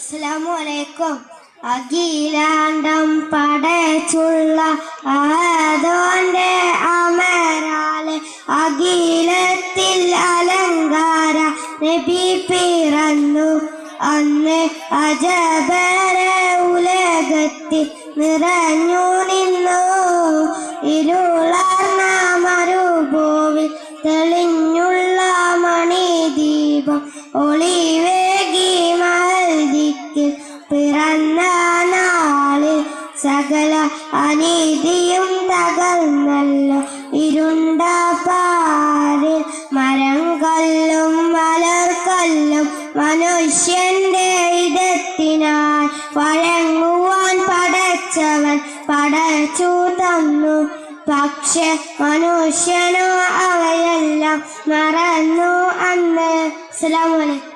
അസ്സലാമു അഖിലാണ്ടം പടച്ചുള്ള ആദോന്റെ അമരാലെ അഖിലത്തിൽ അലങ്കാര നബി പിറന്നു അന്ന് അജബര ഉലകത്തിൽ നിറഞ്ഞു നിന്നു ഇരുളർന്ന മരുഭൂവിൽ തെളിഞ്ഞുള്ള മണിദീപം ഒളിവേകി മൽദിക്കിൽ പിറന്ന നാളിൽ സകല അനീതിയും തകർന്നല്ലോ ഇരുണ്ട പാരിൽ മരം കല്ലും മലർക്കല്ലും മനുഷ്യന്റെ ഇടത്തിനായി വഴങ്ങുവാൻ പടച്ചവൻ പടച്ചു തന്നു. പക്ഷെ മനുഷ്യനോ അവയെല്ലാം മറന്നു അന്ന്. അസ്സലാമു അലൈക്കും.